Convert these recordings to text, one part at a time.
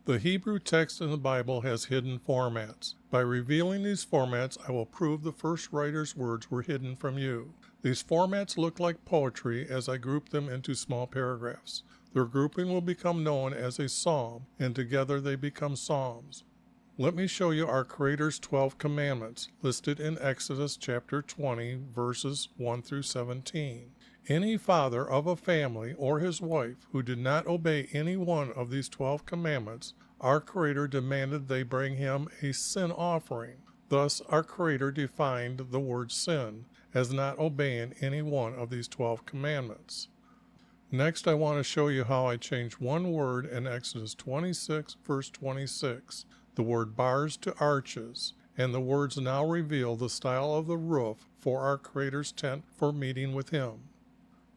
The Hebrew text in the Bible has hidden formats. By revealing these formats, I will prove the first writer's words were hidden from you. These formats look like poetry as I group them into small paragraphs. Their grouping will become known as a psalm, and together they become psalms. Let me show you our Creator's 12 commandments, listed in Exodus chapter 20, verses 1 through 17. Any father of a family or his wife who did not obey any one of these 12 commandments, our Creator demanded they bring him a sin offering. Thus, our Creator defined the word sin as not obeying any one of these 12 commandments. Next, I want to show you how I changed one word in Exodus 26, verse 26, the word bars to arches, and the words now reveal the style of the roof for our Creator's tent for meeting with Him.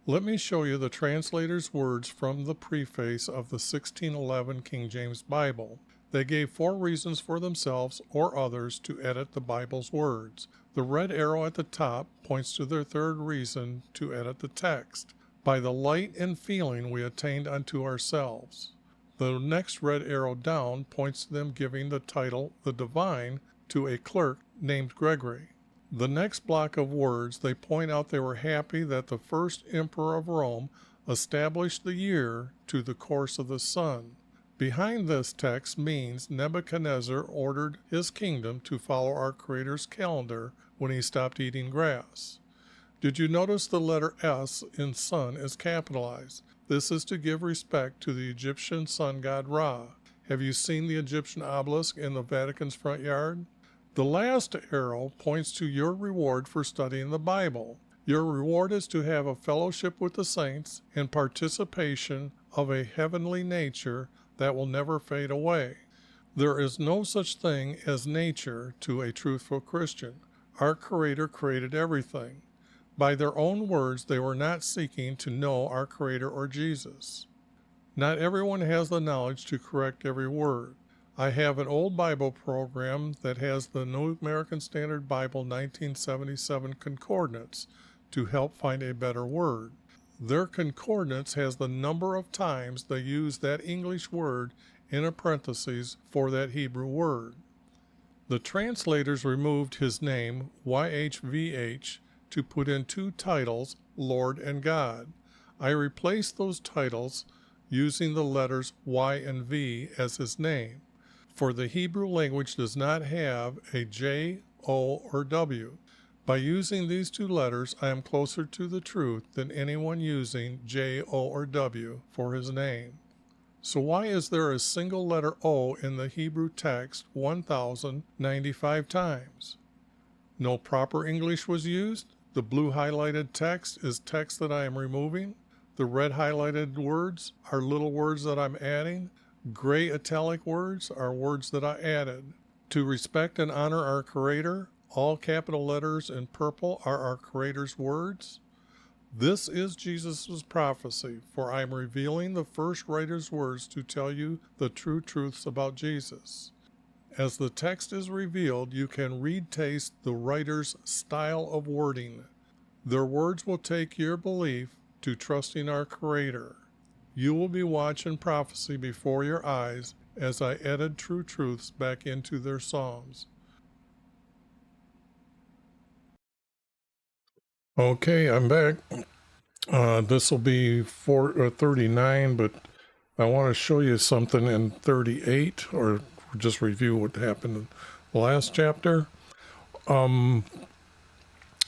Let me show you the translator's words from the preface of the 1611 King James Bible. They gave 4 reasons for themselves or others to edit the Bible's words. The red arrow at the top points to their 3rd reason to edit the text. By the light and feeling we attained unto ourselves. The next red arrow down points to them giving the title, the Divine, to a clerk named Gregory. The next block of words, they point out they were happy that the first emperor of Rome established the year to the course of the sun. Behind this text means Nebuchadnezzar ordered his kingdom to follow our Creator's calendar when he stopped eating grass. Did you notice the letter S in sun is capitalized? This is to give respect to the Egyptian sun god Ra. Have you seen the Egyptian obelisk in the Vatican's front yard? The last arrow points to your reward for studying the Bible. Your reward is to have a fellowship with the saints and participation of a heavenly nature that will never fade away. There is no such thing as nature to a truthful Christian. Our Creator created everything. By their own words, they were not seeking to know our Creator or Jesus. Not everyone has the knowledge to correct every word. I have an old Bible program that has the New American Standard Bible 1977 concordance to help find a better word. Their concordance has the number of times they use that English word in a parenthesis for that Hebrew word. The translators removed his name, YHVH, to put in 2 titles, Lord and God. I replaced those titles using the letters Y and V as his name, for the Hebrew language does not have a J, O, or W. By using these 2 letters, I am closer to the truth than anyone using J, O, or W for his name. So why is there a single letter O in the Hebrew text 1,095 times? No proper English was used? The blue highlighted text is text that I am removing. The red highlighted words are little words that I'm adding. Gray italic words are words that I added. To respect and honor our Creator, all capital letters in purple are our Creator's words. This is Jesus' prophecy, for I am revealing the first writer's words to tell you the true truths about Jesus. As the text is revealed, you can taste the writer's style of wording. Their words will take your belief to trusting our Creator. You will be watching prophecy before your eyes as I added true truths back into their psalms. Okay, I'm back. This will be 39, but I want to show you something in 38, or just review what happened in the last chapter.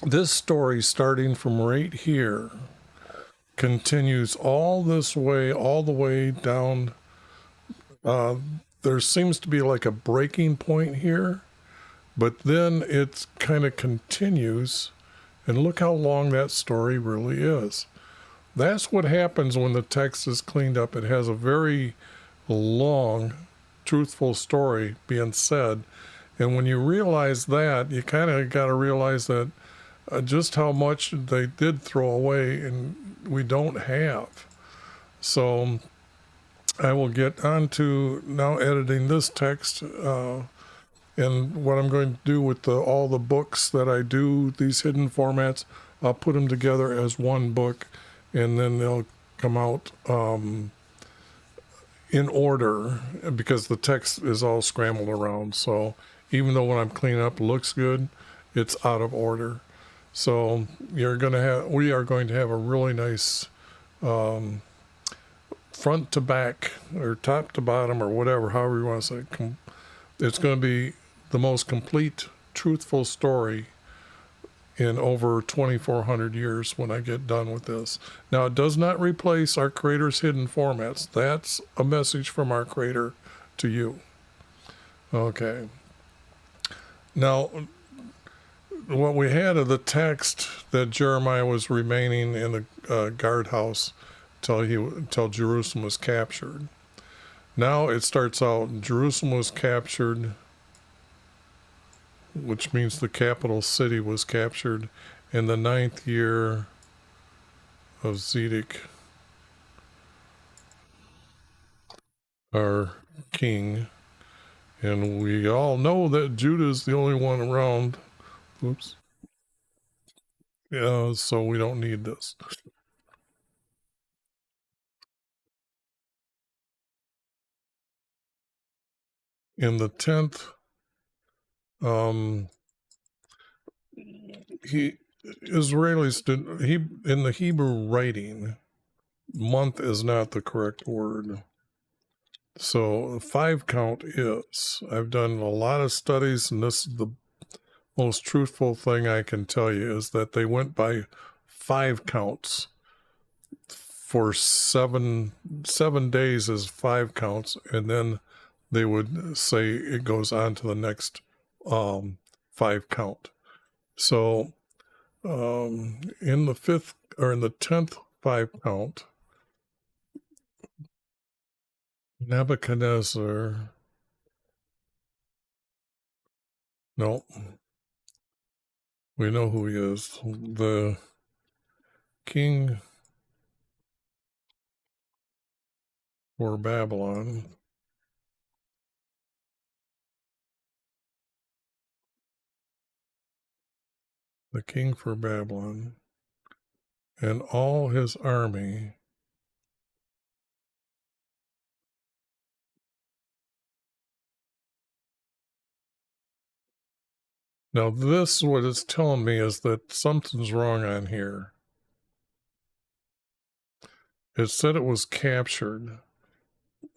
This story, starting from right here, continues all this way, all the way down. There seems to be like a breaking point here, but then it kind of continues, and look how long that story really is. That's what happens when the text is cleaned up. It has a very long, truthful story being said, and when you realize that, you kind of got to realize that just how much they did throw away and we don't have. So I will get on to now editing this text, and what I'm going to do with all the books that I do, these hidden formats, I'll put them together as one book, and then they'll come out in order because the text is all scrambled around. So even though when I'm cleaning up it looks good, it's out of order. So we are going to have a really nice front to back or top to bottom or whatever, however you want to say it. It's going to be the most complete, truthful story in over 2,400 years when I get done with this. Now, it does not replace our Creator's hidden formats. That's a message from our Creator to you. Okay. Now, what we had of the text that Jeremiah was remaining in the guardhouse till Jerusalem was captured. Now it starts out, Jerusalem was captured, which means the capital city was captured in the 9th year of Zedek, our king. And we all know that Judah is the only one around. Oops. Yeah, so we don't need this. In the 10th, Israelis did, in the Hebrew writing, month is not the correct word. So 5 count is. I've done a lot of studies, and this is the most truthful thing I can tell you is that they went by 5 counts for seven days as 5 counts, and then they would say it goes on to the next 5 count. So in the 5th or in the 10th 5 count, Nebuchadnezzar, no, we know who he is, the king for Babylon, the king for Babylon, and all his army. Now, this, what it's telling me is that something's wrong on here. It said it was captured,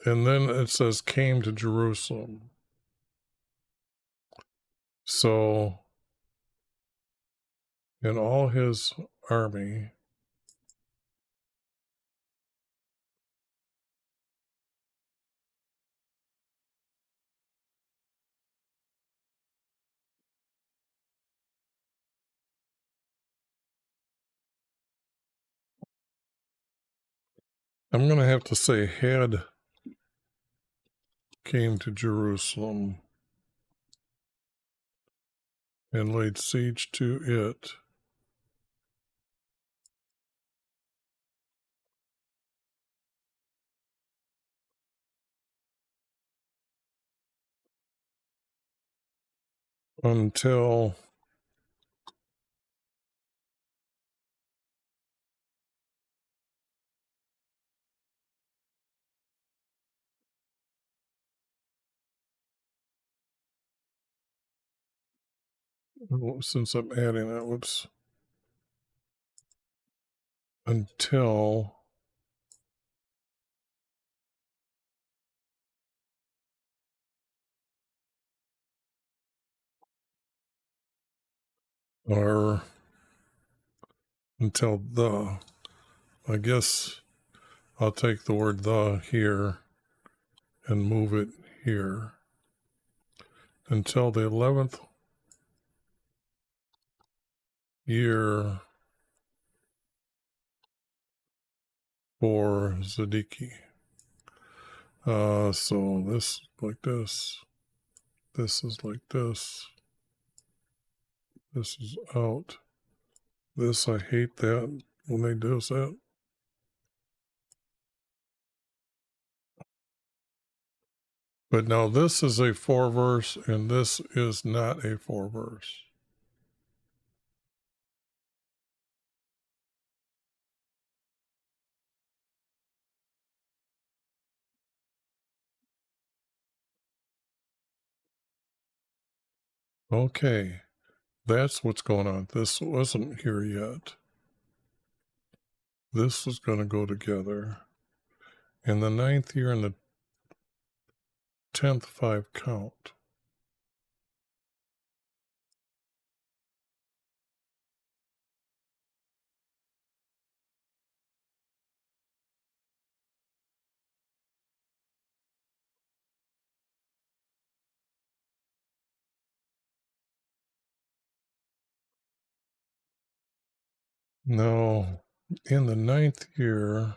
and then it says came to Jerusalem. So, in all his army, I'm going to have to say had came to Jerusalem and laid siege to it. Until since I'm adding that, whoops, until or until the, I guess I'll take the word the here and move it here. Until the 11th year for Zedekiah. So this like this. This is like this. This is out. This, I hate that when they do that. But now this is a 4 verse and this is not a 4 verse. Okay, that's what's going on. This wasn't here yet. This is going to go together. In the 9th year and the 10th 5 count. Now, in the 9th year,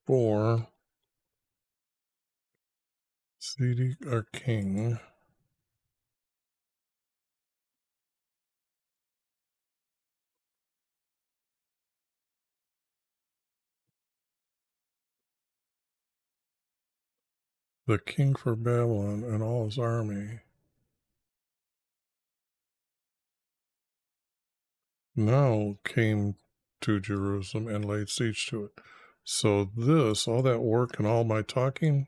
4, CD or king. The king for Babylon and all his army now came to Jerusalem and laid siege to it. So this, all that work and all my talking,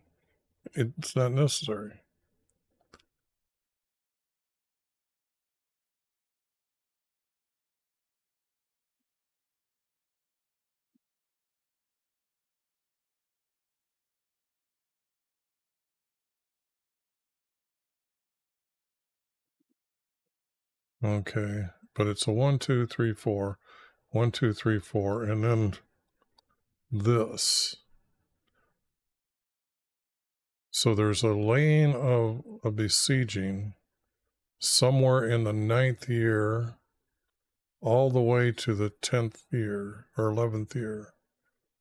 it's not necessary. Okay, but it's a 1, 2, 3, 4, 1, 2, 3, 4, and then this. So there's a lane of a besieging somewhere in the 9th year all the way to the 10th year or 11th year.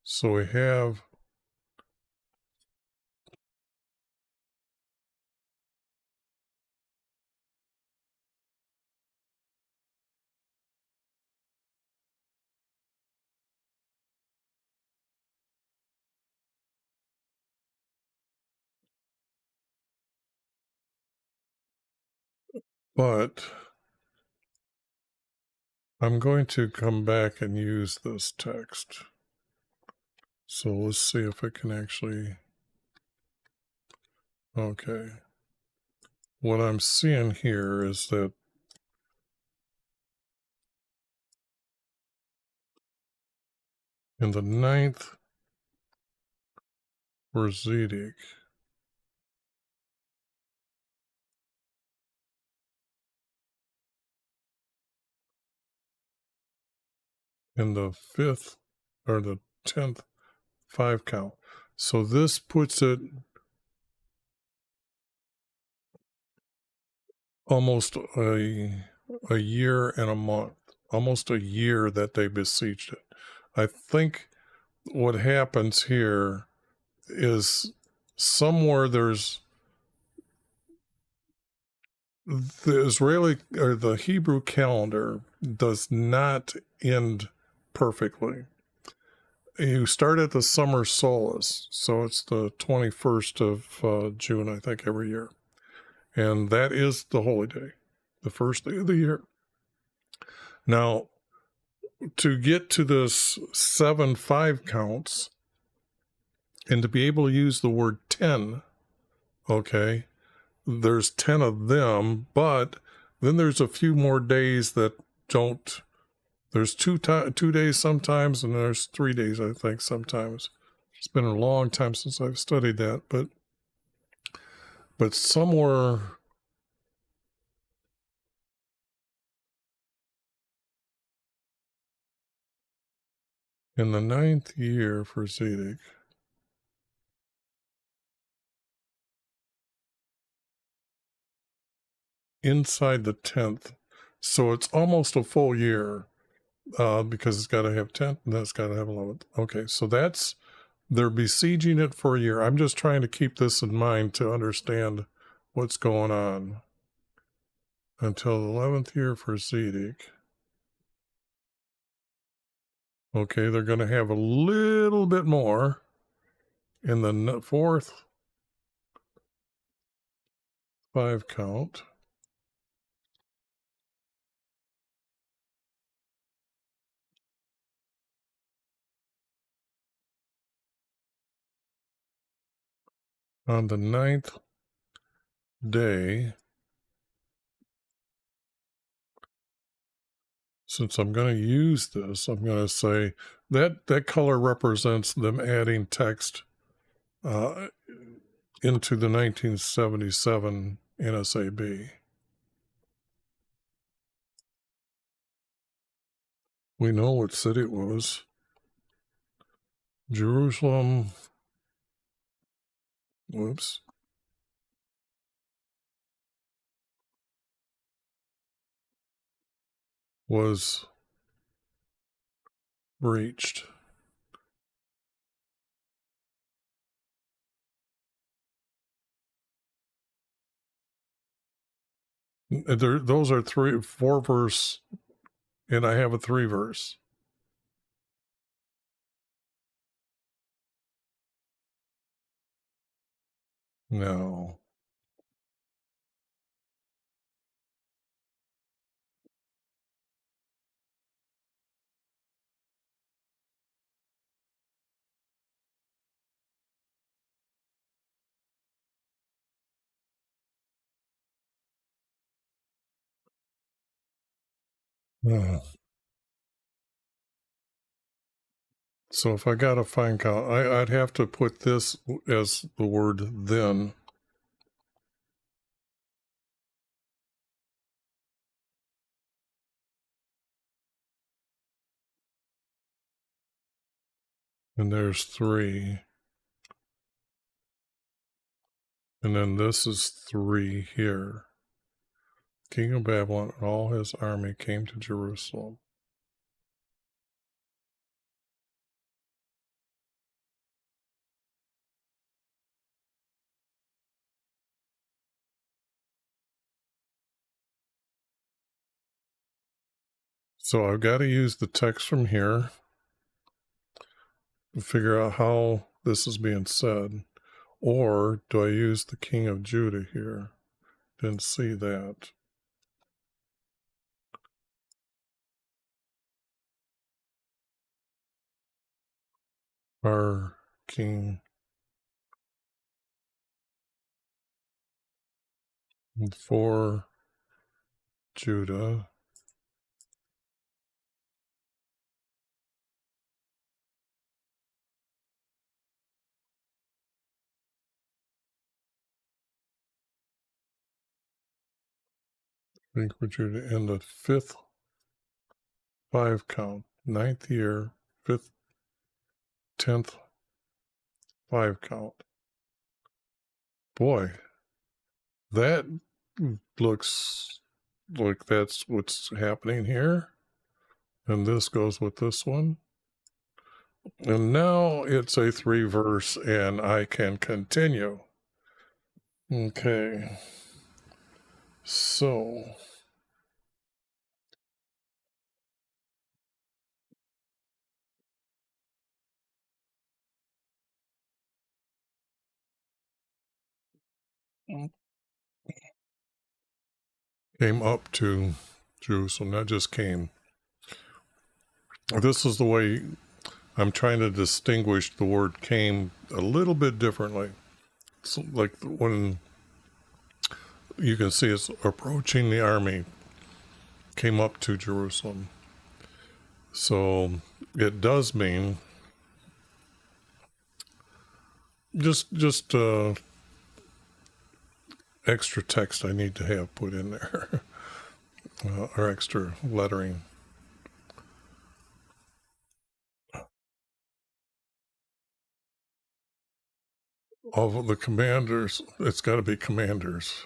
So we have but I'm going to come back and use this text. So let's see if it can actually, okay. What I'm seeing here is that in the 9th for Zedek, in the 5th or the 10th 5 count. So this puts it almost a year and a month, almost a year that they besieged it. I think what happens here is somewhere there's the Israeli or the Hebrew calendar does not end perfectly. You start at the summer solstice, so it's the 21st of June, I think, every year. And that is the holy day, the first day of the year. Now, to get to this 7 5 counts and to be able to use the word 10, okay, there's 10 of them, but then there's a few more days that don't. There's 2 days sometimes, and there's 3 days, I think, sometimes. It's been a long time since I've studied that, but somewhere in the 9th year for Zedek, inside the 10th, so it's almost a full year, because it's got to have 10th and that's got to have 11th. Okay, so they're besieging it for a year. I'm just trying to keep this in mind to understand what's going on. Until the 11th year for Zedek. Okay, they're going to have a little bit more in the 4th 5 count. On the 9th day, since I'm going to use this, I'm going to say that color represents them adding text into the 1977 NSAB. We know what city it was. Jerusalem. Whoops. Was breached. Those are 4 verse, and I have a 3 verse. No. So if I got a fine count, I'd have to put this as the word then. And there's 3. And then this is 3 here. King of Babylon and all his army came to Jerusalem. So I've got to use the text from here to figure out how this is being said. Or do I use the king of Judah here? Didn't see that. Our king for Judah. King for Judah in the 5th 5 count. 9th year, 5th, 10th 5 count. Boy, that looks like that's what's happening here. And this goes with this one. And now it's a 3 verse, and I can continue. Okay. So came up to Jerusalem, not just came. This is the way I'm trying to distinguish the word came a little bit differently. So like when you can see it's approaching the army, came up to Jerusalem. So it does mean just extra text I need to have put in there, or extra lettering. All of the commanders, it's got to be commanders.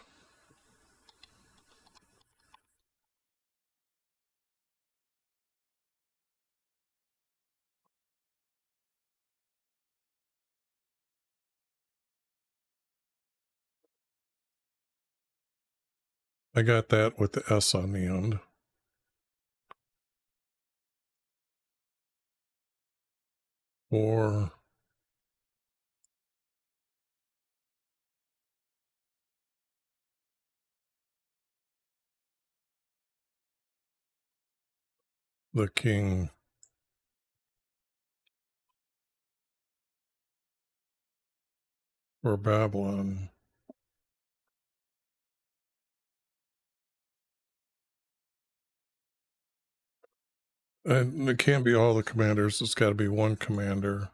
I got that with the S on the end. Or the king for Babylon. And it can't be all the commanders. It's got to be one commander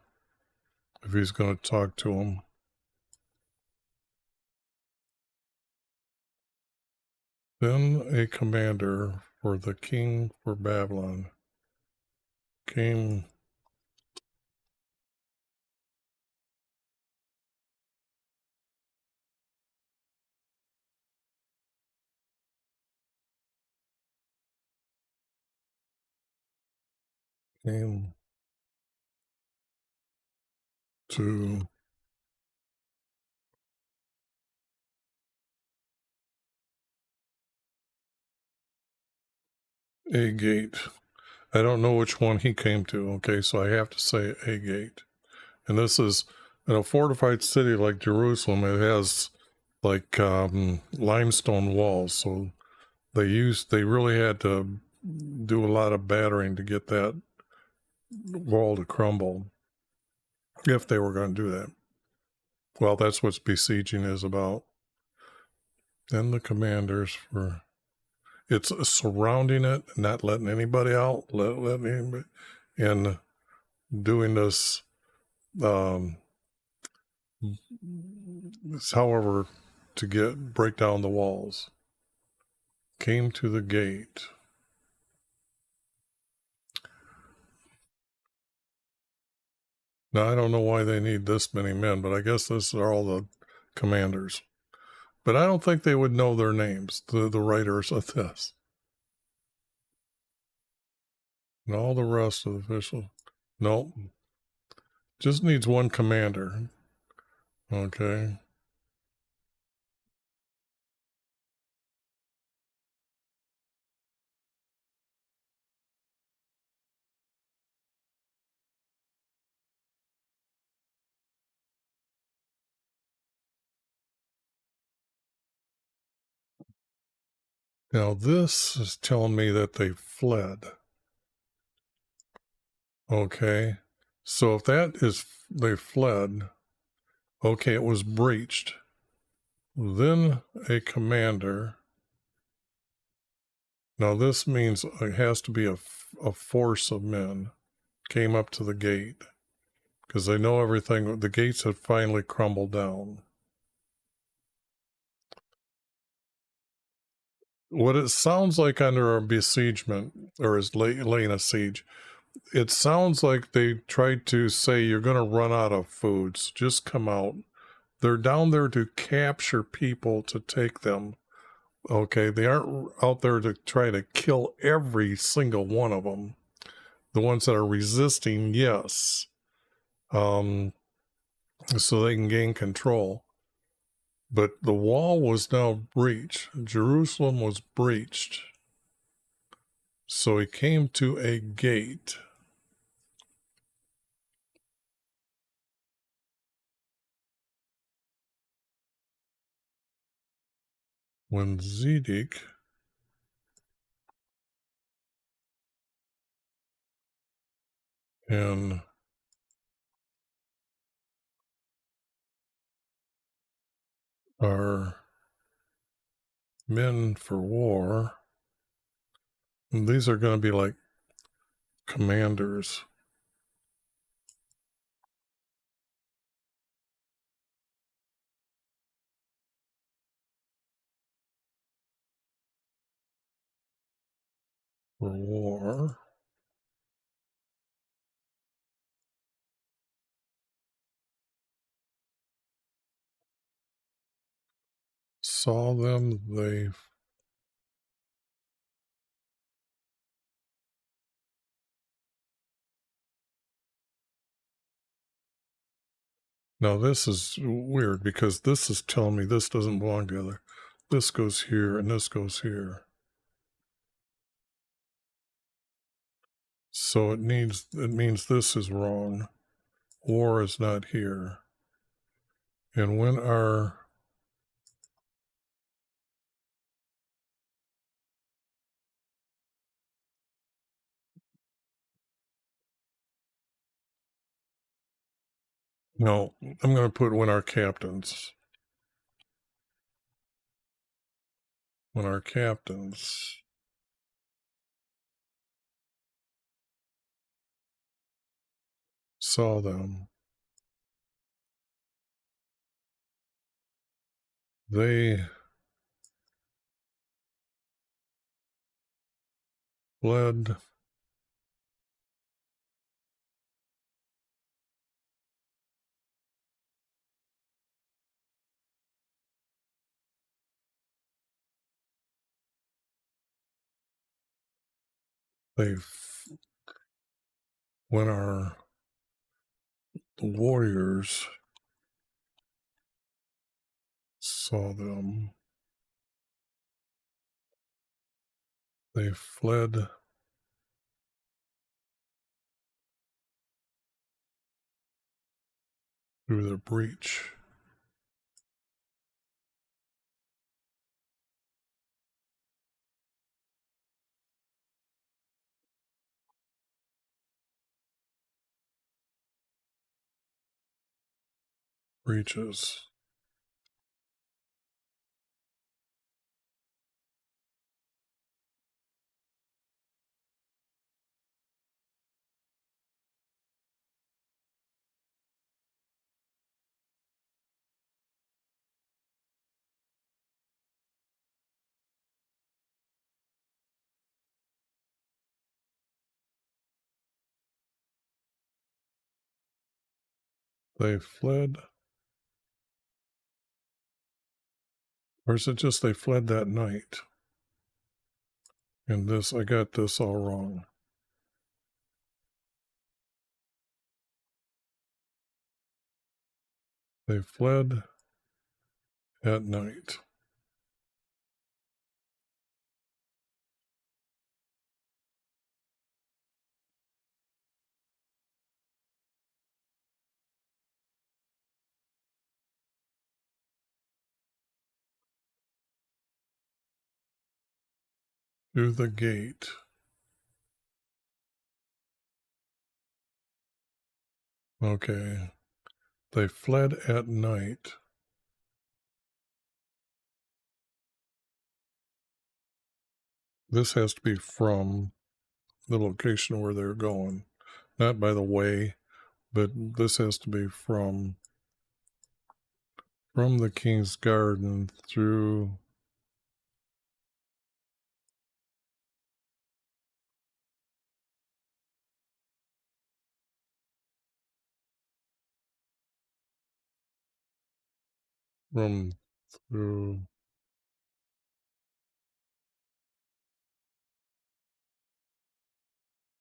if he's going to talk to him. Then a commander for the king for Babylon came to a gate. I don't know which one he came to. Okay, so I have to say a gate. And this is in a fortified city like Jerusalem. It has like limestone walls, so they really had to do a lot of battering to get that wall to crumble if they were going to do that. Well, that's what besieging is about. Then the commanders for it's surrounding it, not letting anybody out, letting anybody, and doing this. However, to break down the walls, came to the gate. Now I don't know why they need this many men, but I guess this are all the commanders. But I don't think they would know their names, the writers of this. And all the rest of the officials. Nope. Just needs one commander. Okay. Now this is telling me that they fled. Okay. So if that is they fled, okay, it was breached. Then a commander. Now this means it has to be a force of men came up to the gate because they know everything. The gates had finally crumbled down. What it sounds like under a besiegement or is laying a siege, it sounds like they tried to say you're going to run out of food, so just come out. They're down there to capture people to take them. Okay, they aren't out there to try to kill every single one of them. The ones that are resisting, yes, so they can gain control. But the wall was now breached. Jerusalem was breached. So he came to a gate. When Zedek and our men for war, and these are going to be like commanders. For war. Saw them, they. Now this is weird because this is telling me this doesn't belong together. This goes here and this goes here. So it means this is wrong. War is not here. And when our no, I'm going to put when our captains saw them. They fled they when our warriors saw them, they fled through the breach. Breaches. They fled, or is it just they fled that night? And this, I got this all wrong. They fled at night. To the gate. Okay. They fled at night. This has to be from the location where they're going. Not by the way, but this has to be from the king's garden through from through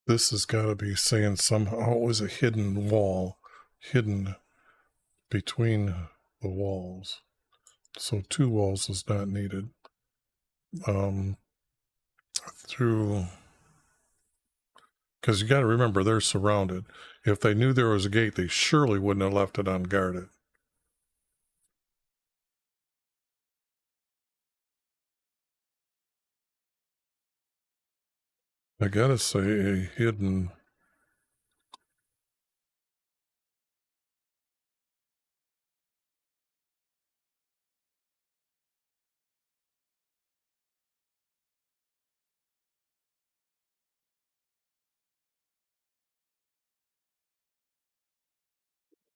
this has got to be saying somehow it was a hidden wall, hidden between the walls. So 2 walls is not needed. Through, because you got to remember they're surrounded. If they knew there was a gate, they surely wouldn't have left it unguarded. I gotta say a hidden.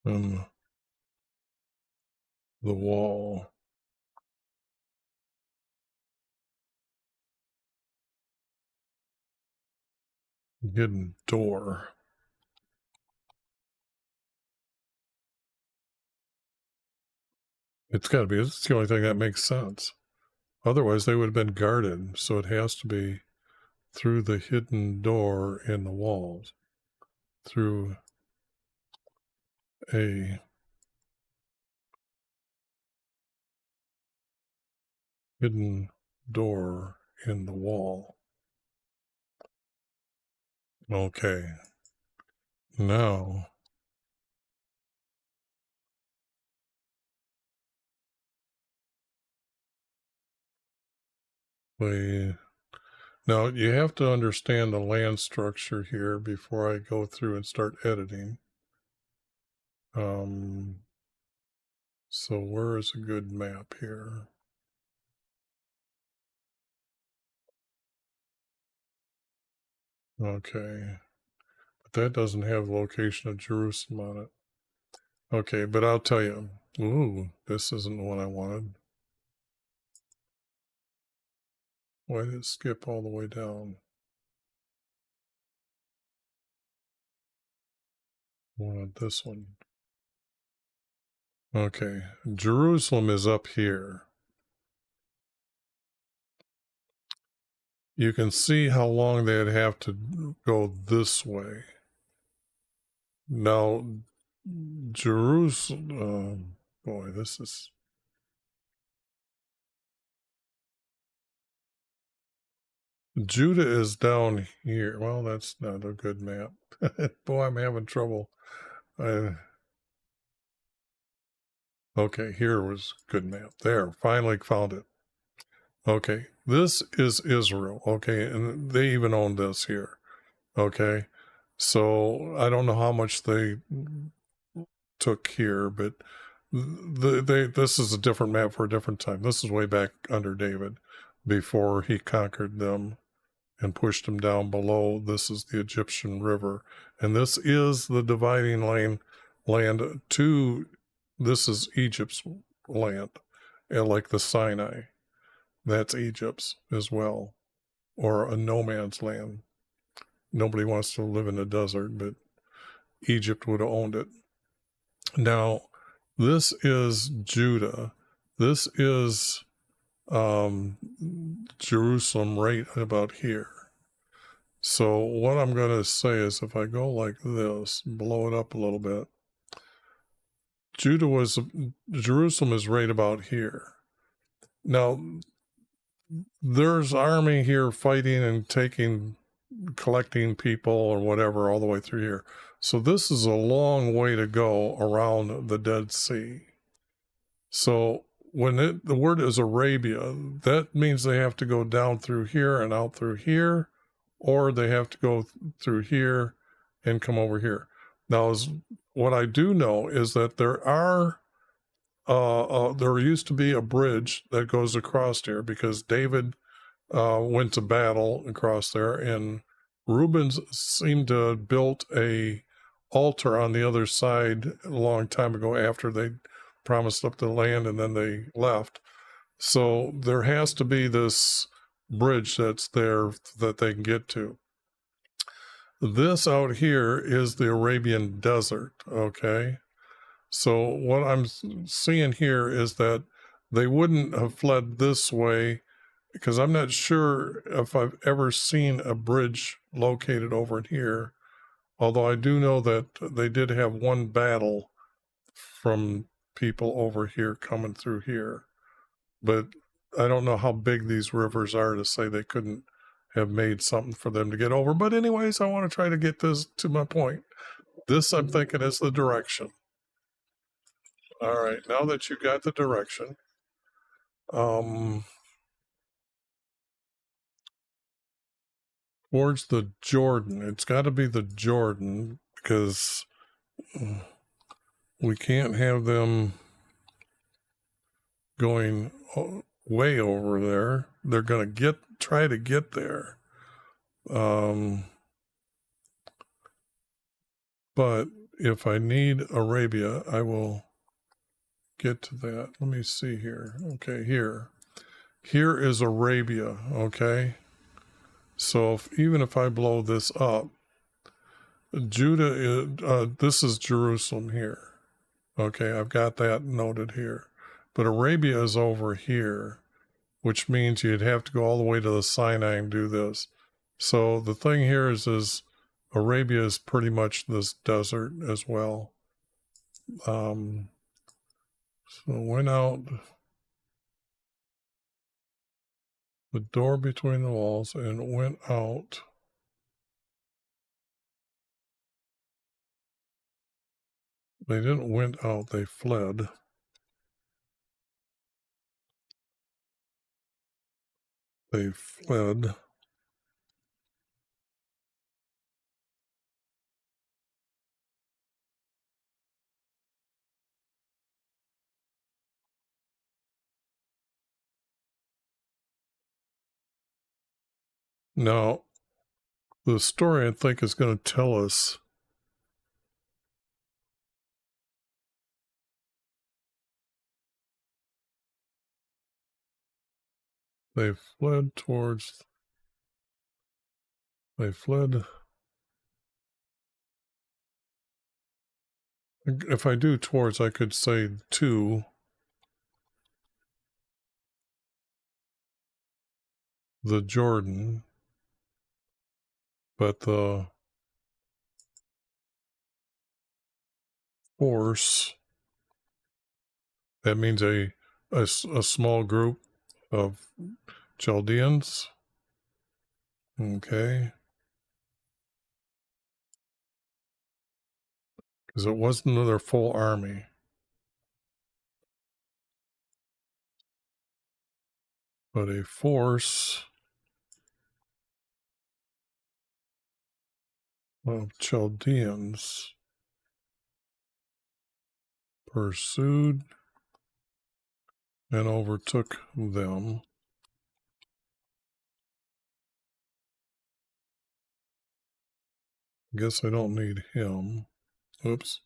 In the wall. Hidden door. It's got to be. It's the only thing that makes sense. Otherwise, they would have been guarded. So it has to be through the hidden door in the walls. Through a hidden door in the wall. Okay. Now, we now you have to understand the land structure here before I go through and start editing. So where is a good map here? Okay. But that doesn't have the location of Jerusalem on it. Okay, but I'll tell you. Ooh, this isn't the one I wanted. Why did it skip all the way down? I wanted this one. Okay, Jerusalem is up here. You can see how long they'd have to go this way. Now, Jerusalem, boy, this is... Judah is down here. Well, that's not a good map. Boy, I'm having trouble. Okay, here was a good map. There, finally found it. Okay, this is Israel. Okay, and they even own this here. Okay, so I don't know how much they took here, but this is a different map for a different time. This is way back under David, before he conquered them and pushed them down below. This is the Egyptian river, and this is the dividing land to, this is Egypt's land, and like the Sinai, that's Egypt's as well, or a no man's land. Nobody wants to live in the desert, but Egypt would have owned it. Now, this is Judah. This is Jerusalem right about here. So what I'm going to say is, if I go like this, blow it up a little bit, Jerusalem is right about here. Now, there's army here fighting and collecting people or whatever all the way through here. So this is a long way to go around the Dead Sea. So when the word is Arabia, that means they have to go down through here and out through here, or they have to go through here and come over here. Now, what I do know is that there used to be a bridge that goes across here because David went to battle across there, and Reuben seemed to have built a altar on the other side a long time ago after they promised up the land and then they left. So there has to be this bridge that's there that they can get to. This out here is the Arabian desert, okay? So what I'm seeing here is that they wouldn't have fled this way, because I'm not sure if I've ever seen a bridge located over here, although I do know that they did have one battle from people over here coming through here. But I don't know how big these rivers are to say they couldn't have made something for them to get over. But anyways, I want to try to get this to my point. This, I'm thinking, is the direction. All right, now that you got the direction, towards the Jordan, it's got to be the Jordan, because we can't have them going way over there. They're going to try to get there. But if I need Arabia, I will get to that. Let me see here. Okay, here is Arabia. Okay, so even if I blow this up, Judah is this is Jerusalem here. Okay, I've got that noted here, but Arabia is over here, which means you'd have to go all the way to the Sinai and do this. So the thing here is Arabia is pretty much this desert as well. So went out the door between the walls and went out. They didn't went out, they fled. They fled. Now, the story, I think, is going to tell us They fled towards. They fled. If I do towards, I could say to the Jordan, but the force, that means a small group of Chaldeans. Okay. Because it wasn't their full army. But a force of Chaldeans pursued and overtook them. I guess I don't need him. Oops.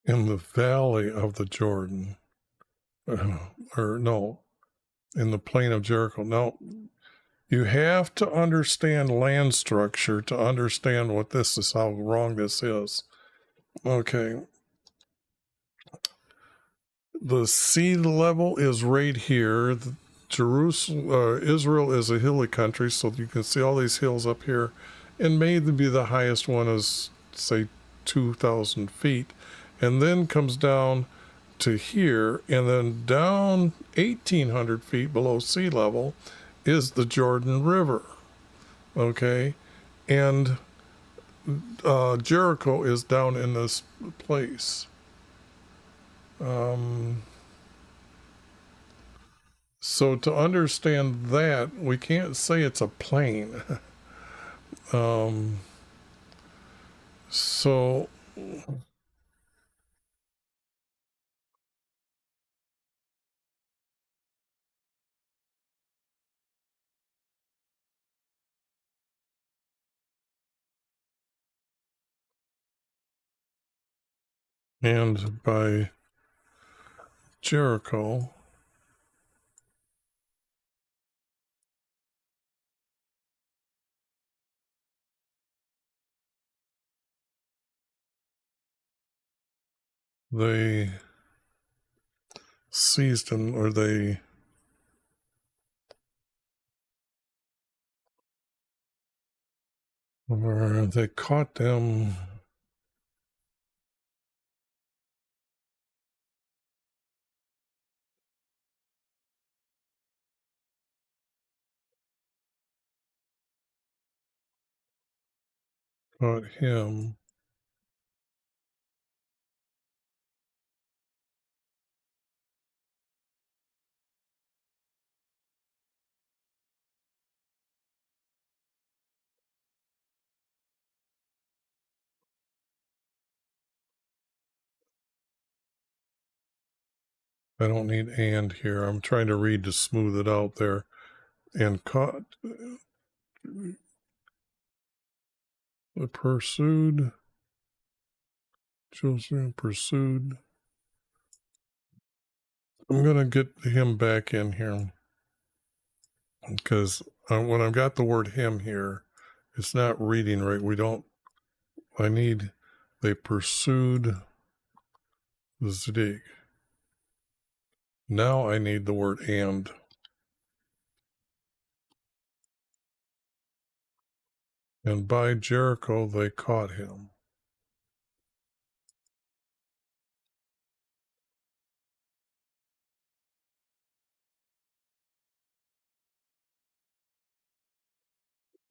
In the valley of the Jordan. Or no, in the plain of Jericho. Now, you have to understand land structure to understand what this is, how wrong this is. Okay. The sea level is right here. Israel is a hilly country, so you can see all these hills up here. And maybe the highest one is, say, 2,000 feet. And then comes down to here, and then down 1,800 feet below sea level is the Jordan River. Okay? And Jericho is down in this place. So to understand that, we can't say it's a plain. So and by Jericho, they seized him, or they caught them. Caught him. I don't need and here. I'm trying to read to smooth it out there. And caught, pursued, children pursued. I'm going to get him back in here because when I've got the word him here, it's not reading right. They pursued the Zedig. Now I need the word and. And by Jericho they caught him.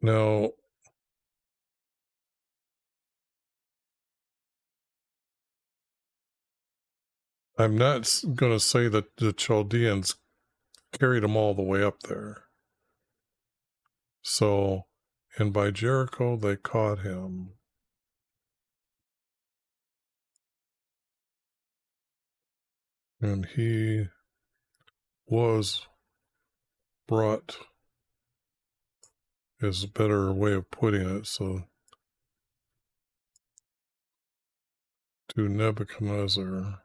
Now, I'm not going to say that the Chaldeans carried him all the way up there. So, and by Jericho they caught him. And he was brought, is a better way of putting it, so to Nebuchadnezzar.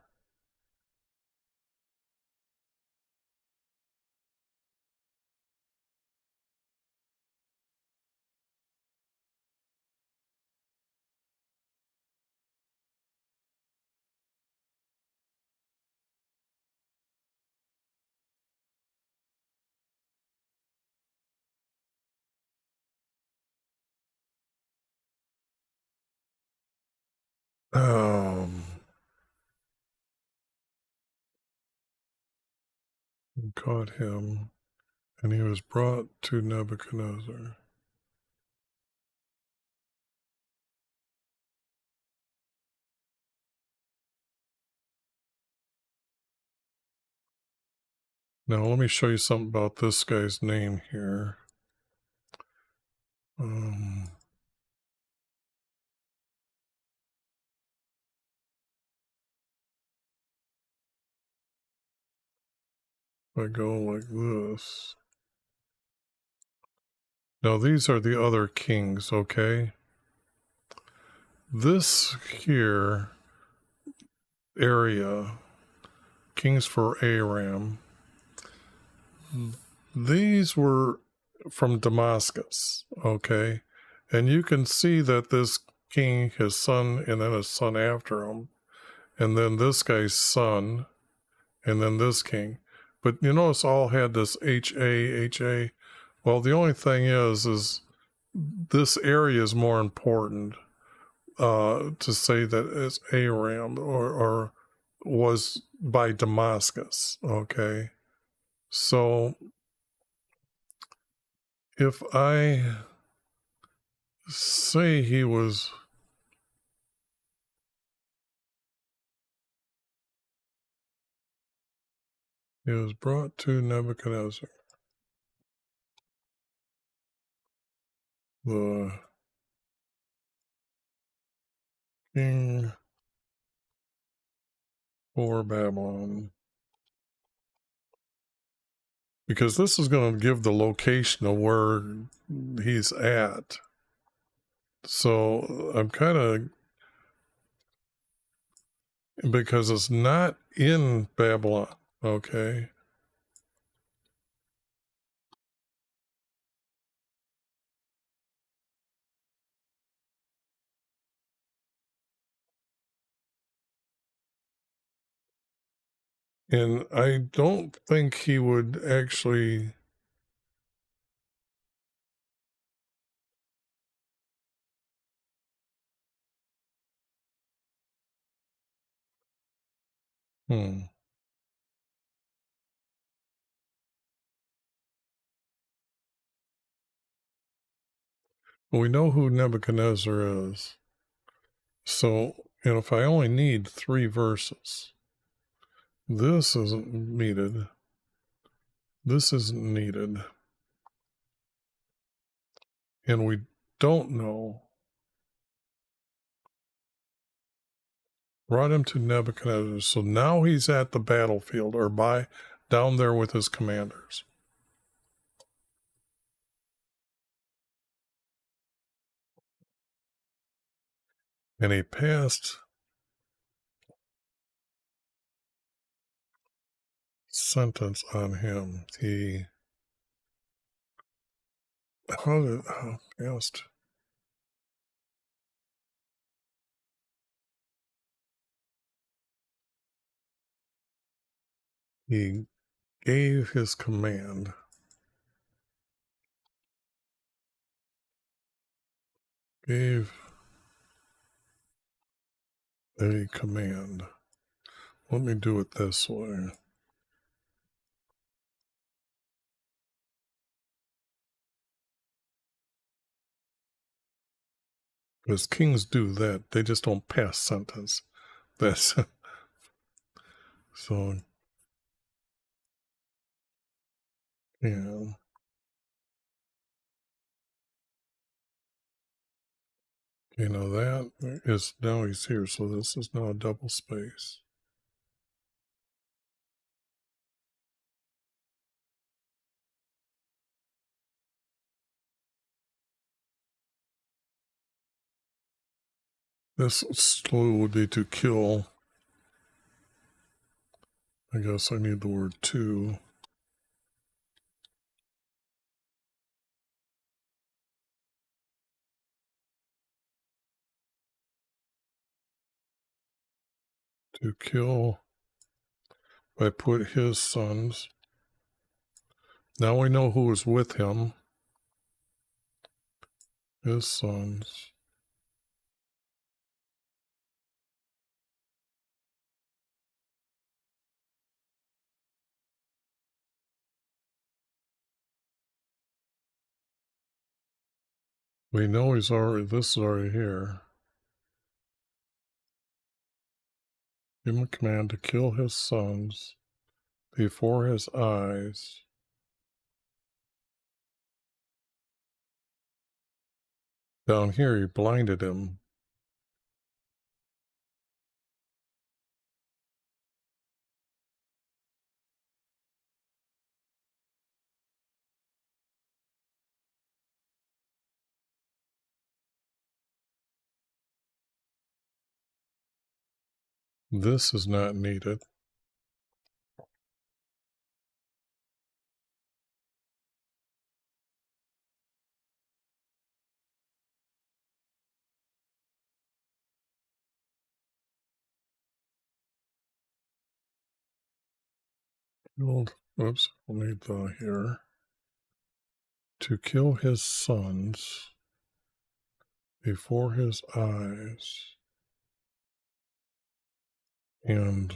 Caught him, and he was brought to Nebuchadnezzar. Now, let me show you something about this guy's name here. If I go like this. Now, these are the other kings, okay? This here area, kings for Aram, these were from Damascus, okay? And you can see that this king, his son, and then his son after him, and then this guy's son, and then this king. But you notice all had this HA. Well, the only thing is this area is more important to say that it's Aram or was by Damascus, okay? So if I say he was brought to Nebuchadnezzar, the king for Babylon, because this is going to give the location of where he's at. So I'm kind of, because it's not in Babylon, okay? And I don't think he would actually. We know who Nebuchadnezzar is. So, and if I only need 3 verses, this isn't needed. This isn't needed. And we don't know. Brought him to Nebuchadnezzar. So now he's at the battlefield or down there with his commanders. And he passed sentence on him. He passed. He gave his command. Gave a command. Let me do it this way. Because kings do that. They just don't pass sentence. That's so, yeah. You know, that is, now he's here. So this is now a double space. This slew would be to kill. I guess I need the word to. To kill. I put his sons. Now we know who was with him. His sons. We know he's already, this is already here. Give him a command to kill his sons before his eyes. Down here, he blinded him. This is not needed. Oops, we'll need the here. To kill his sons before his eyes and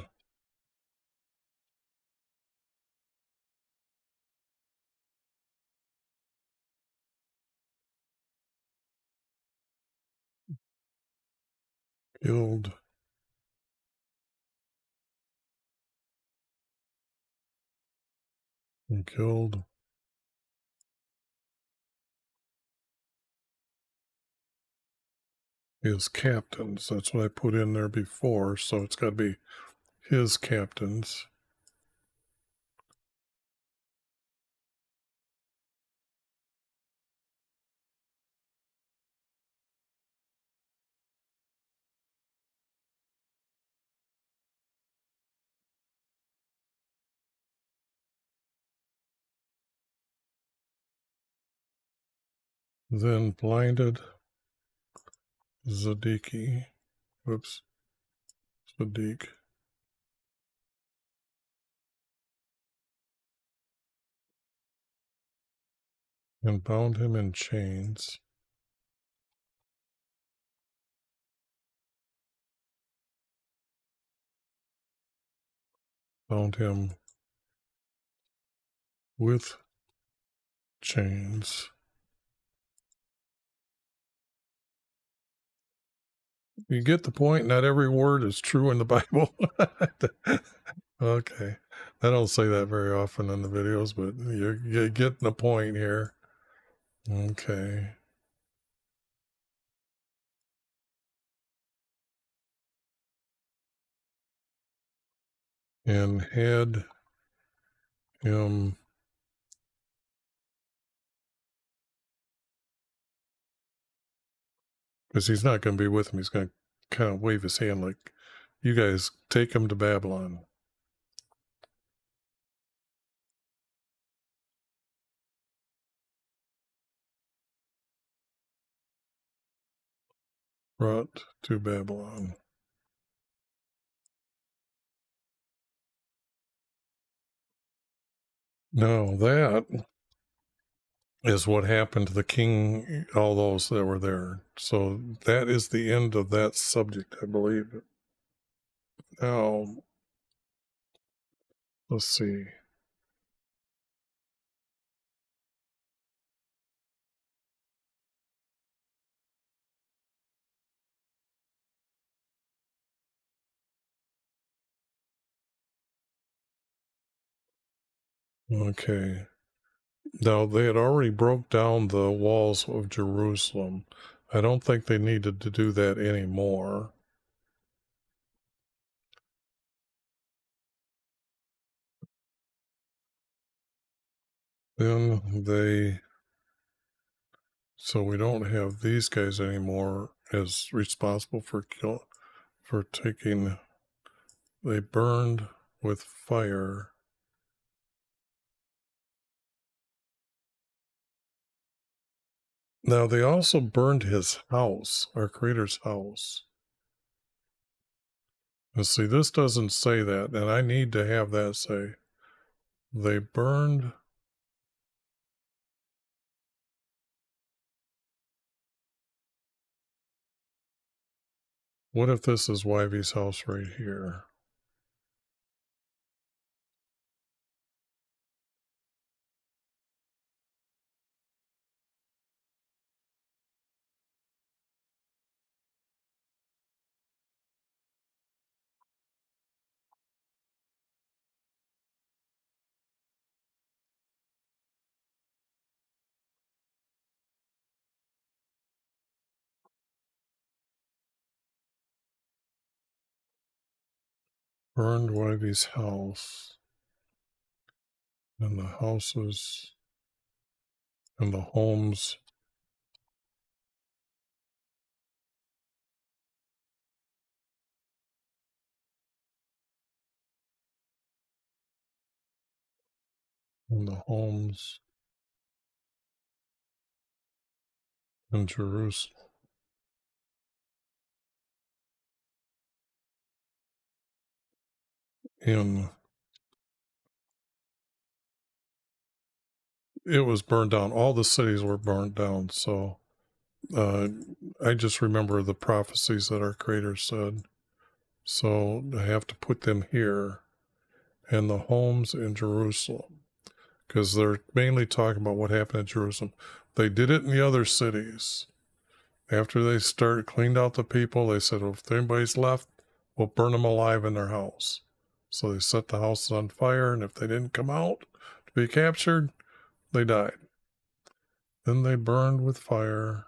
killed and killed his captains. That's what I put in there before, so it's got to be his captains. Then blinded Zadiki. Whoops. Sadiq. And bound him in chains. Bound him with chains. You get the point? Not every word is true in the Bible. Okay. I don't say that very often in the videos, but you're getting the point here. Okay. And had him because he's not going to be with him. He's going to kind of wave his hand like, you guys take him to Babylon. Brought to Babylon. Now that is what happened to the king, all those that were there. So that is the end of that subject, I believe. Now, let's see. Okay. Now, they had already broke down the walls of Jerusalem. I don't think they needed to do that anymore. Then they, so we don't have these guys anymore. is responsible for taking. They burned with fire. Now they also burned his house, our Creator's house. And see, this doesn't say that, and I need to have that say. They burned. What if this is YV's house right here? Burned YV's house. And the houses and the homes. And the homes in Jerusalem. It was burned down. All the cities were burned down. So I just remember the prophecies that our Creator said. So I have to put them here, and the homes in Jerusalem, because they're mainly talking about what happened in Jerusalem. They did it in the other cities. After they cleaned out the people, they said, well, if anybody's left, we'll burn them alive in their house. So they set the houses on fire, and if they didn't come out to be captured, they died. Then they burned with fire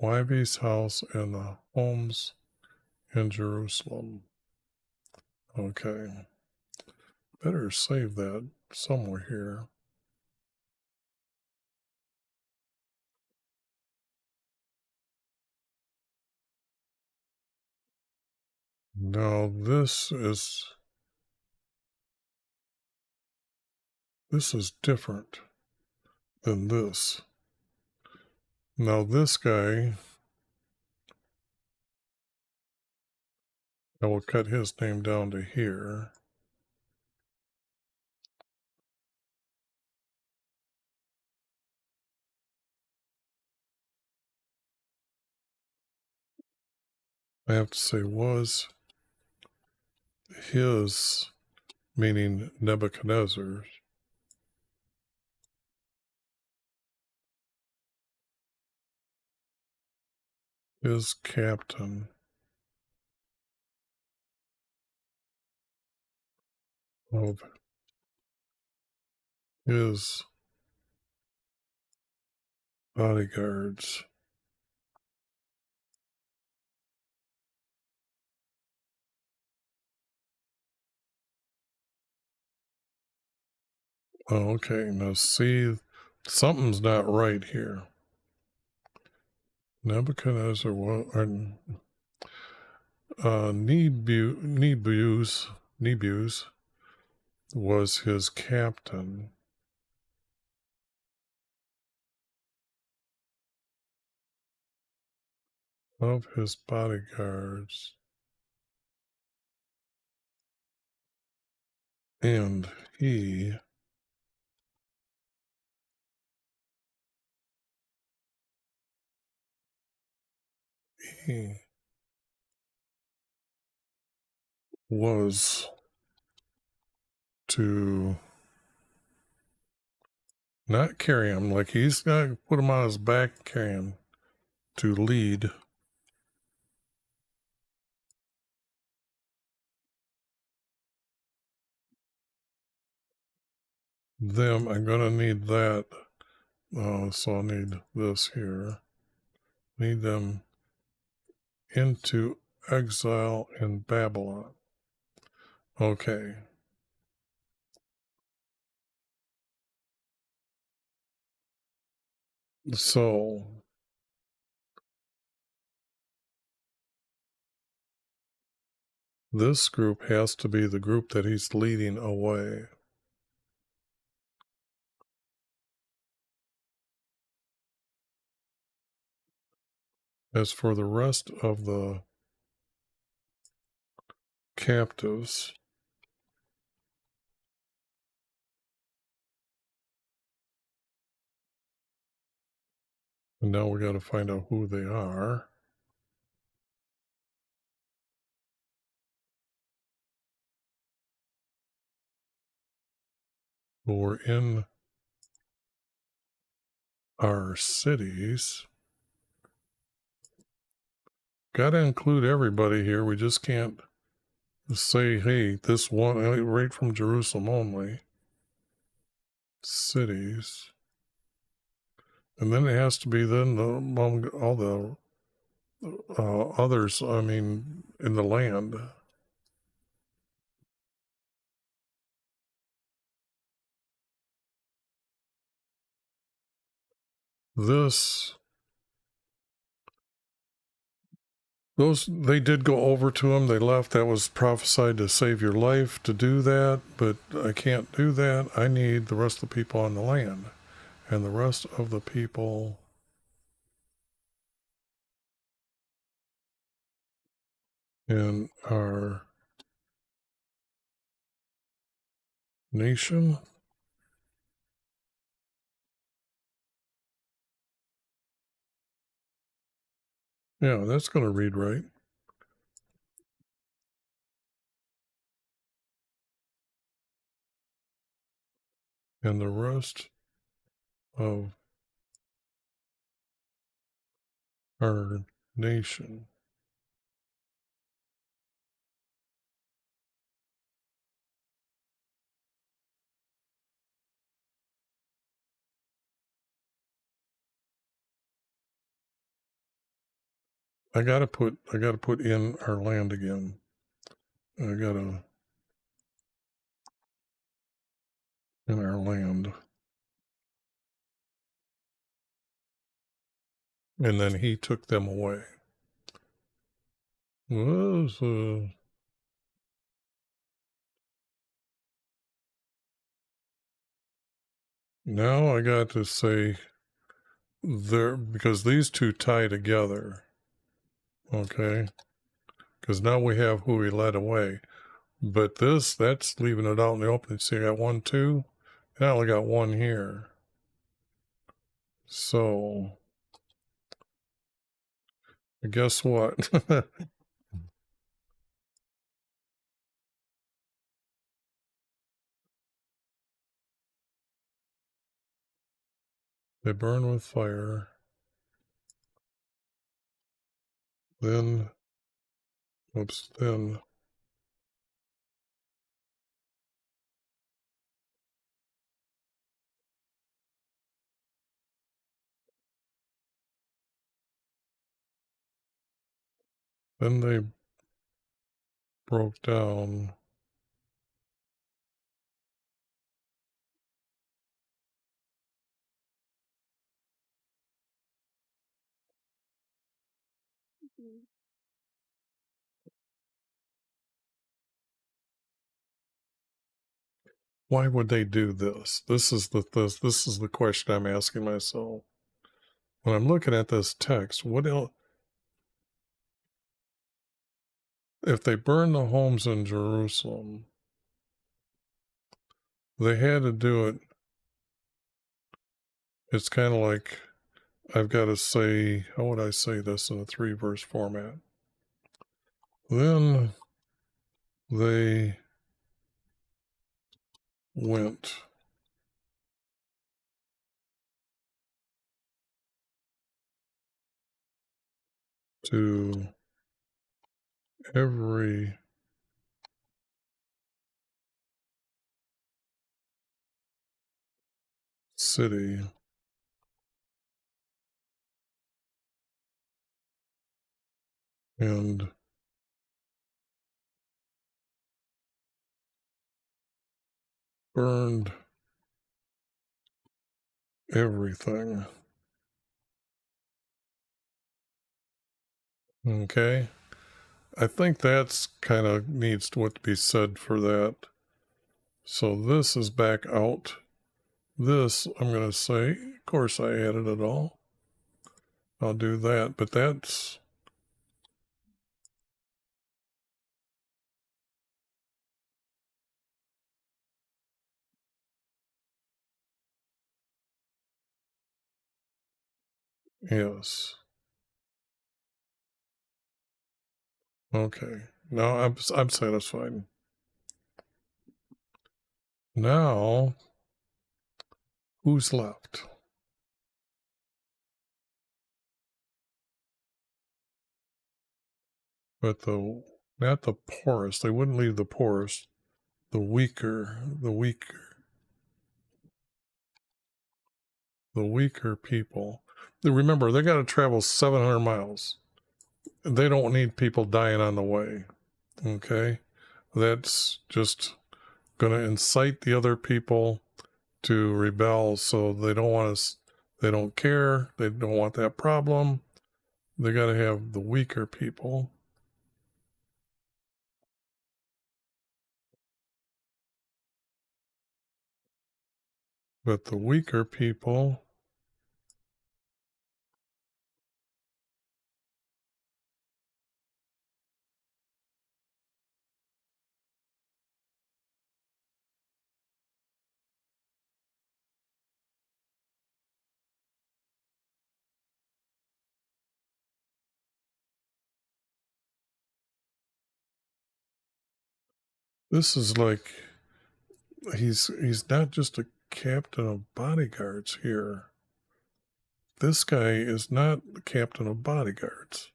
YV's house and the homes in Jerusalem. Okay. Better save that somewhere here. Now this is different than this. Now this guy, I will cut his name down to here. I have to say was his, meaning Nebuchadnezzar's, his captain of his bodyguards. Oh, okay, now see, something's not right here. Nebuchadnezzar Nebu's was his captain. Of his bodyguards. And he was to not carry him, like he's got to put him on his back and carry him, to lead them. I'm going to need that. So I'll need this here. Lead them into exile in Babylon. Okay. So This group has to be the group that he's leading away. As for the rest of the captives, and now we got to find out who they are. Who are in our cities. Got to include everybody here. We just can't say, hey, this one, right from Jerusalem only. Cities. And then it has to be then among all the others, I mean, in the land. They did go over to him. They left. That was prophesied to save your life to do that, but I can't do that. I need the rest of the people on the land. And the rest of the people in our nation. Yeah, that's going to read right. And the rest of our nation. I gotta put in our land again. I gotta in our land. And then he took them away. Now I got to say there, because these two tie together. Okay. Because now we have who he led away. But that's leaving it out in the open. See, I got 1, 2, and I only got 1 here. So, guess what? They burn with fire. Then, then they broke down why would they do this? This is the question I'm asking myself. When I'm looking at this text, what else? If they burned the homes in Jerusalem, they had to do it. It's kind of like I've got to say, how would I say this in a 3-verse format? Then they went to every city and burned everything. Okay. I think that's kind of needs to what to be said for that. So this is back out. This, I'm going to say, of course I added it all. I'll do that, but that's, yes. Okay. Now I'm satisfied. Now, who's left? But not the poorest. They wouldn't leave the poorest. The weaker people. Remember, they got to travel 700 miles. They don't need people dying on the way. Okay? That's just going to incite the other people to rebel, so they don't want us, they don't care, they don't want that problem. They got to have the weaker people. But the weaker people, this is like he's not just a captain of bodyguards here. This guy is not the captain of bodyguards.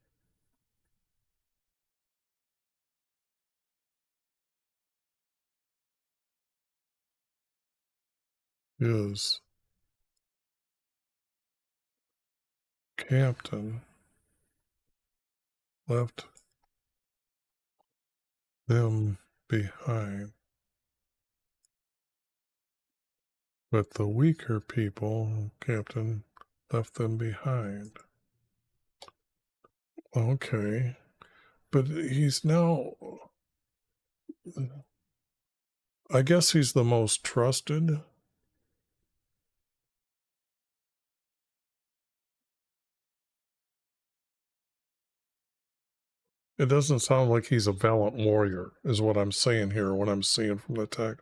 Is captain left them behind. But the weaker people, captain, left them behind. Okay. But he's now, I guess he's the most trusted. It doesn't sound like he's a valiant warrior, is what I'm saying here, what I'm seeing from the text.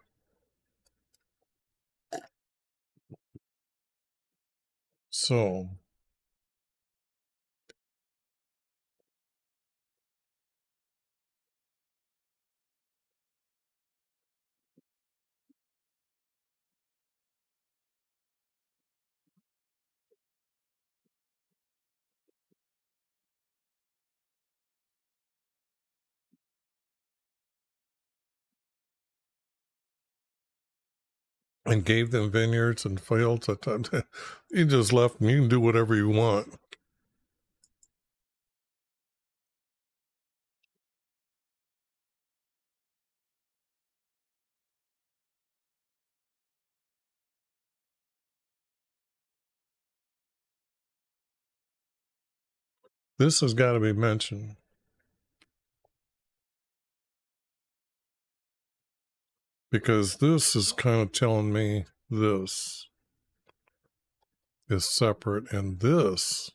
So, and gave them vineyards and fields. He just left them. You can do whatever you want. This has got to be mentioned because this is kind of telling me this is separate and this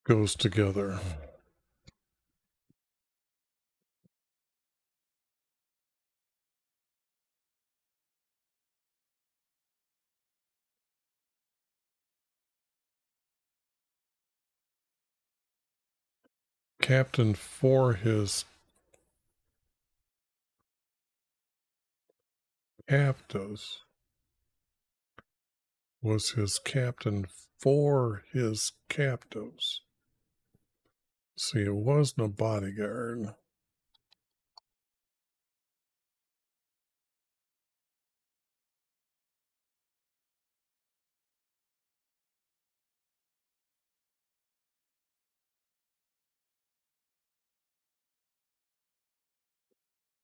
goes together. Captain for his captives was his captain for his captives. See, it wasn't a bodyguard.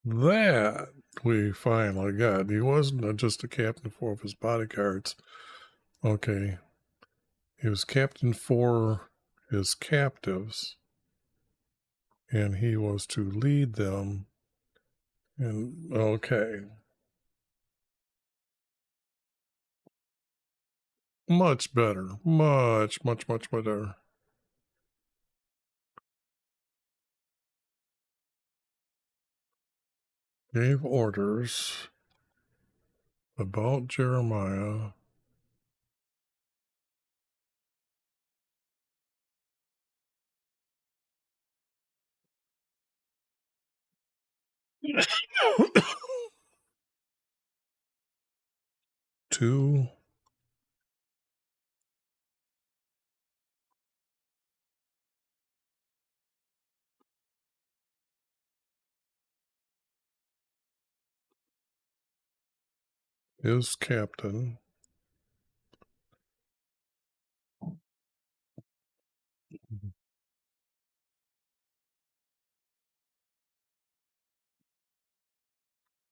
That we finally got. He wasn't just a captain for his bodyguards. Okay. He was captain for his captives, and he was to lead them. And okay. Much better. Much, much, much better. Gave orders about Jeremiah to his captain.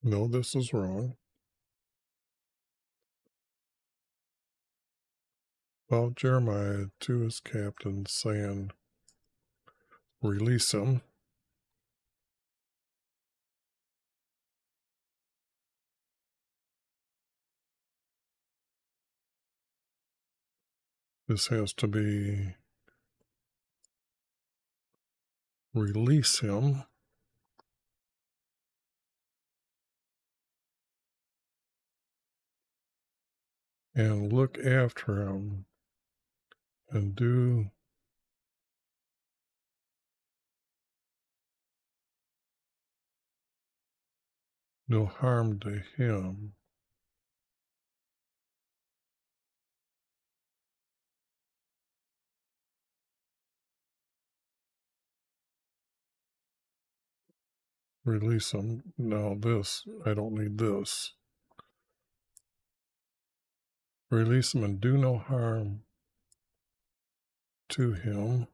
No, this is wrong. About Jeremiah to his captain, saying, release him. This has to be release him. And look after him and do no harm to him. Release him. Now this, I don't need this. Release him and do no harm to him,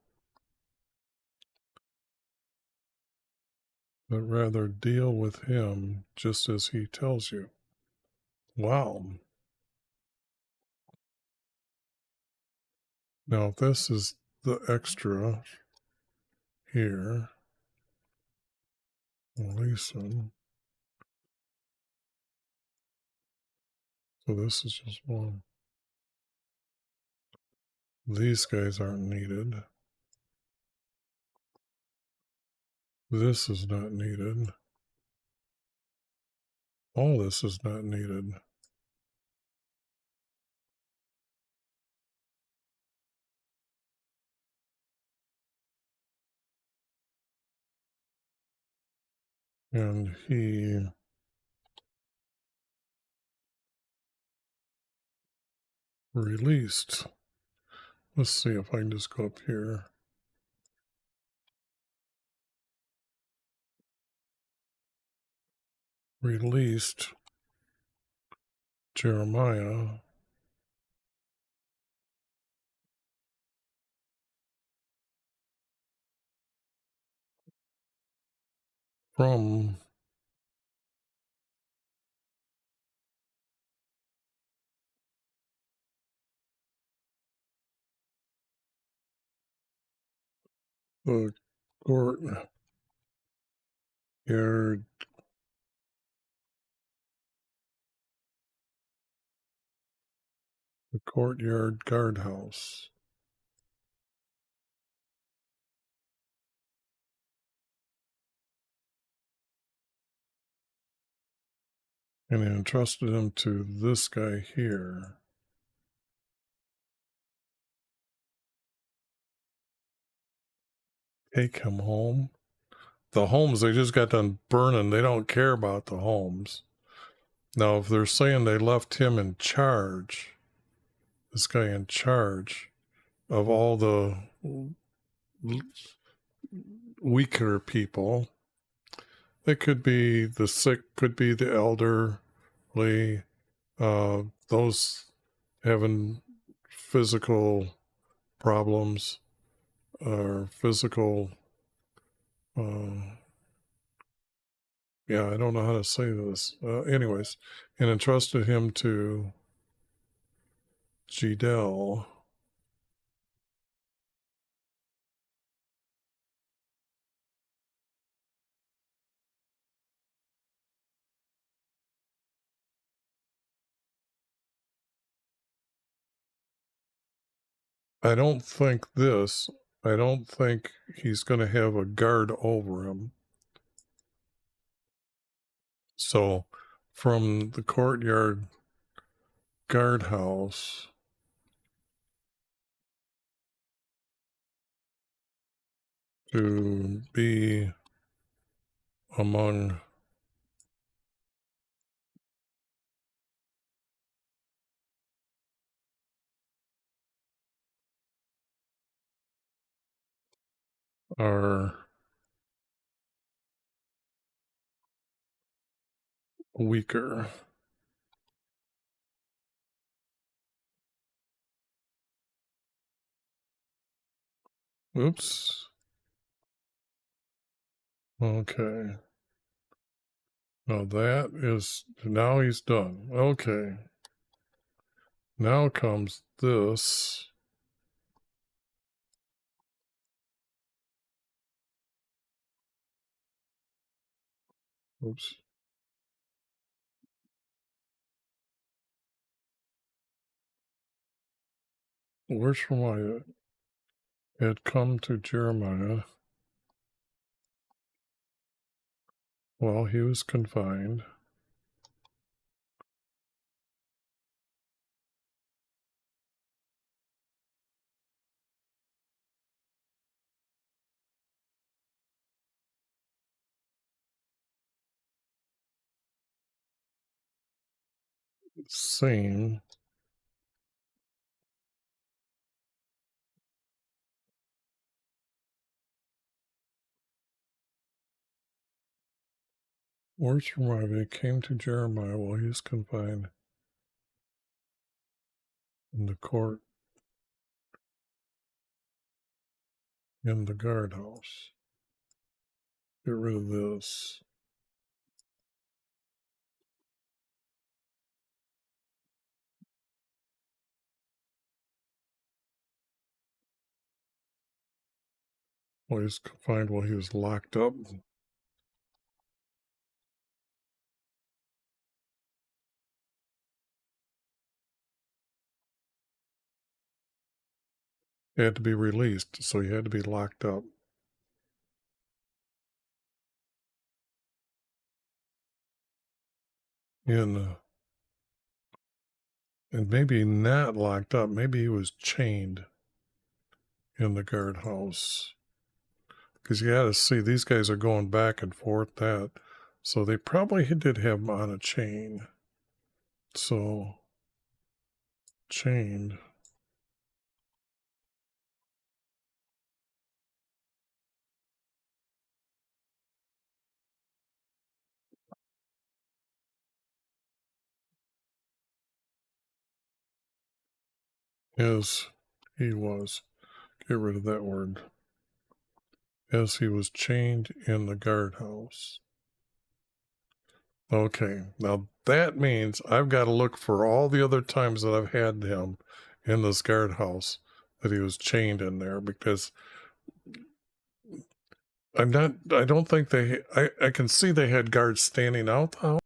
but rather deal with him just as he tells you. Wow. Now this is the extra here. Release him. So this is just one. These guys aren't needed. This is not needed. All this is not needed. And he released. Let's see if I can just go up here. Released Jeremiah from the courtyard, the courtyard guardhouse. And he entrusted him to this guy here. Take him home. The homes, they just got done burning. They don't care about the homes. Now, if they're saying they left him in charge, this guy in charge of all the weaker people, it could be the sick, could be the elderly, those having physical problems or physical Yeah, I don't know how to say this. Anyways, and entrusted him to Gidel. I don't think he's going to have a guard over him. So from the courtyard guardhouse to be among our weaker. Oops. Okay. Now he's done. Okay. Now comes this. Oops. Where's Jeremiah? Had come to Jeremiah while he was confined. Saying, words from Rabbi came to Jeremiah while he was confined in the court in the guardhouse. Get rid of this. While he was confined while he was locked up. He had to be released, so he had to be locked up. And maybe not locked up, maybe he was chained in the guardhouse. Because you got to see, these guys are going back and forth that. So they probably did have him on a chain. So, chained. As he was. Get rid of that word. As he was chained in the guardhouse. Okay, now that means I've got to look for all the other times that I've had him in this guardhouse that he was chained in there, because I don't think I can see they had guards standing out the house.